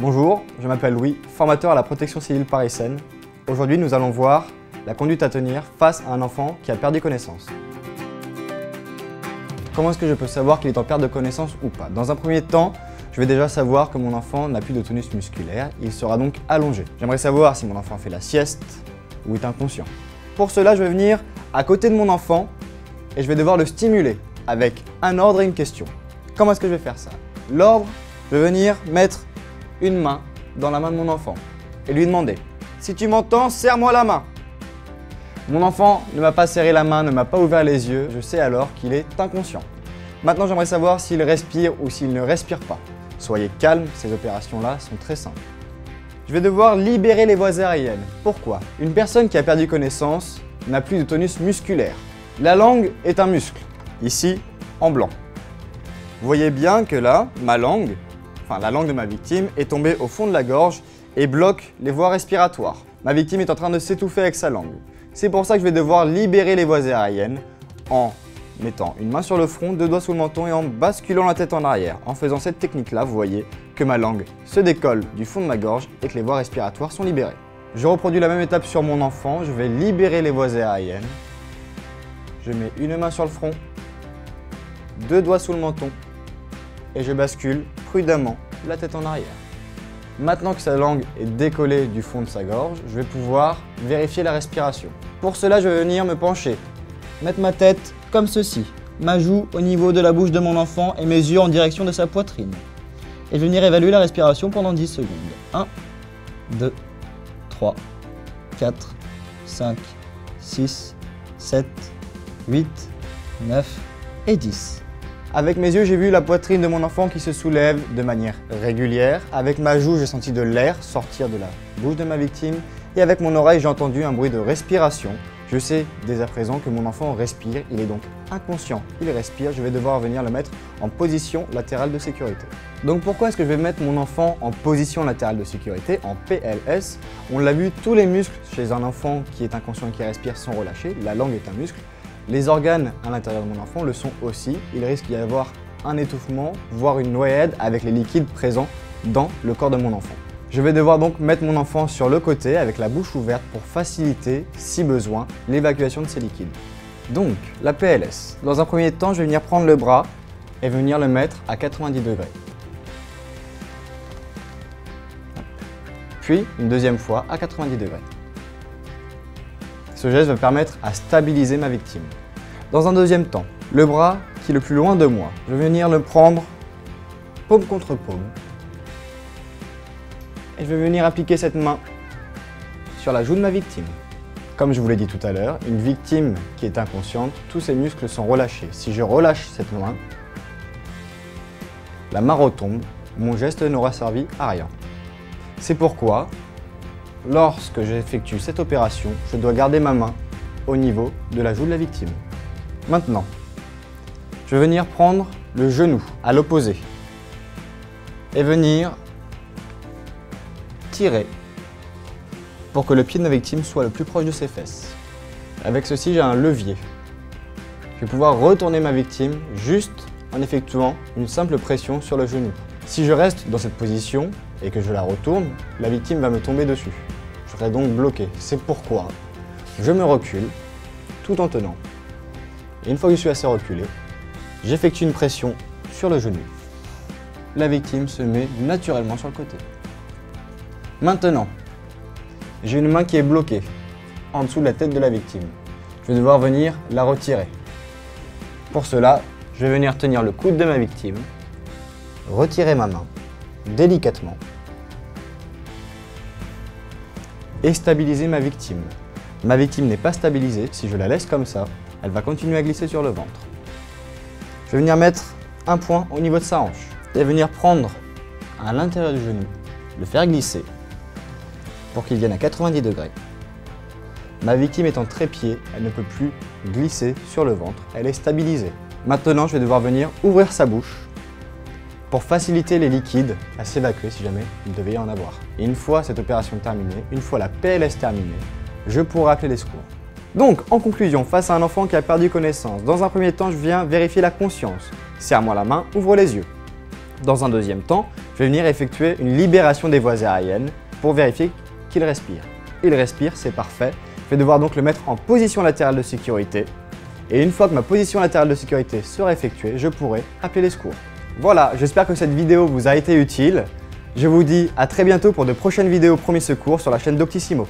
Bonjour, je m'appelle Louis, formateur à la protection civile Paris-Seine. Aujourd'hui, nous allons voir la conduite à tenir face à un enfant qui a perdu connaissance. Comment est-ce que je peux savoir qu'il est en perte de connaissance ou pas? Dans un premier temps, je vais déjà savoir que mon enfant n'a plus de tonus musculaire, il sera donc allongé. J'aimerais savoir si mon enfant fait la sieste ou est inconscient. Pour cela, je vais venir à côté de mon enfant et je vais devoir le stimuler avec un ordre et une question. Comment est-ce que je vais faire ça? L'ordre, je vais venir mettre une main dans la main de mon enfant et lui demander « Si tu m'entends, serre-moi la main ». Mon enfant ne m'a pas serré la main, ne m'a pas ouvert les yeux, je sais alors qu'il est inconscient. Maintenant, j'aimerais savoir s'il respire ou s'il ne respire pas. Soyez calme, ces opérations-là sont très simples. Je vais devoir libérer les voies aériennes. Pourquoi? Une personne qui a perdu connaissance n'a plus de tonus musculaire. La langue est un muscle, ici en blanc. Vous voyez bien que là, la langue de ma victime est tombée au fond de la gorge et bloque les voies respiratoires. Ma victime est en train de s'étouffer avec sa langue. C'est pour ça que je vais devoir libérer les voies aériennes en mettant une main sur le front, deux doigts sous le menton et en basculant la tête en arrière. En faisant cette technique-là, vous voyez que ma langue se décolle du fond de ma gorge et que les voies respiratoires sont libérées. Je reproduis la même étape sur mon enfant, je vais libérer les voies aériennes. Je mets une main sur le front, deux doigts sous le menton et je bascule prudemment la tête en arrière. Maintenant que sa langue est décollée du fond de sa gorge, je vais pouvoir vérifier la respiration. Pour cela, je vais venir me pencher, mettre ma tête comme ceci, ma joue au niveau de la bouche de mon enfant et mes yeux en direction de sa poitrine. Et je vais venir évaluer la respiration pendant 10 secondes. 1, 2, 3, 4, 5, 6, 7, 8, 9 et 10. Avec mes yeux, j'ai vu la poitrine de mon enfant qui se soulève de manière régulière. Avec ma joue, j'ai senti de l'air sortir de la bouche de ma victime. Et avec mon oreille, j'ai entendu un bruit de respiration. Je sais dès à présent que mon enfant respire, il est donc inconscient. Il respire, je vais devoir venir le mettre en position latérale de sécurité. Donc pourquoi est-ce que je vais mettre mon enfant en position latérale de sécurité, en PLS? On l'a vu, tous les muscles chez un enfant qui est inconscient et qui respire sont relâchés. La langue est un muscle. Les organes à l'intérieur de mon enfant le sont aussi. Il risque d'y avoir un étouffement, voire une noyade avec les liquides présents dans le corps de mon enfant. Je vais devoir donc mettre mon enfant sur le côté avec la bouche ouverte pour faciliter, si besoin, l'évacuation de ces liquides. Donc, la PLS. Dans un premier temps, je vais venir prendre le bras et venir le mettre à 90 degrés. Puis, une deuxième fois à 90 degrés. Ce geste va permettre à stabiliser ma victime. Dans un deuxième temps, le bras qui est le plus loin de moi, je vais venir le prendre paume contre paume. Et je vais venir appliquer cette main sur la joue de ma victime. Comme je vous l'ai dit tout à l'heure, une victime qui est inconsciente, tous ses muscles sont relâchés. Si je relâche cette main, la main retombe, mon geste n'aura servi à rien. C'est pourquoi, lorsque j'effectue cette opération, je dois garder ma main au niveau de la joue de la victime. Maintenant, je vais venir prendre le genou à l'opposé et venir tirer pour que le pied de ma victime soit le plus proche de ses fesses. Avec ceci, j'ai un levier. Je vais pouvoir retourner ma victime juste en effectuant une simple pression sur le genou. Si je reste dans cette position et que je la retourne, la victime va me tomber dessus. Je serai donc bloqué. C'est pourquoi je me recule tout en tenant. Et une fois que je suis assez reculé, j'effectue une pression sur le genou. La victime se met naturellement sur le côté. Maintenant, j'ai une main qui est bloquée en dessous de la tête de la victime. Je vais devoir venir la retirer. Pour cela, je vais venir tenir le coude de ma victime, retirer ma main délicatement et stabiliser ma victime. Ma victime n'est pas stabilisée, si je la laisse comme ça, elle va continuer à glisser sur le ventre. Je vais venir mettre un point au niveau de sa hanche et venir prendre à l'intérieur du genou, le faire glisser pour qu'il vienne à 90 degrés. Ma victime est en trépied, elle ne peut plus glisser sur le ventre, elle est stabilisée. Maintenant, je vais devoir venir ouvrir sa bouche pour faciliter les liquides à s'évacuer si jamais il devait y en avoir. Et une fois cette opération terminée, une fois la PLS terminée, je pourrai appeler les secours. Donc, en conclusion, face à un enfant qui a perdu connaissance, dans un premier temps, je viens vérifier la conscience. Serre-moi la main, ouvre les yeux. Dans un deuxième temps, je vais venir effectuer une libération des voies aériennes pour vérifier qu'il respire. Il respire, c'est parfait. Je vais devoir donc le mettre en position latérale de sécurité. Et une fois que ma position latérale de sécurité sera effectuée, je pourrai appeler les secours. Voilà, j'espère que cette vidéo vous a été utile. Je vous dis à très bientôt pour de prochaines vidéos premiers secours sur la chaîne Doctissimo.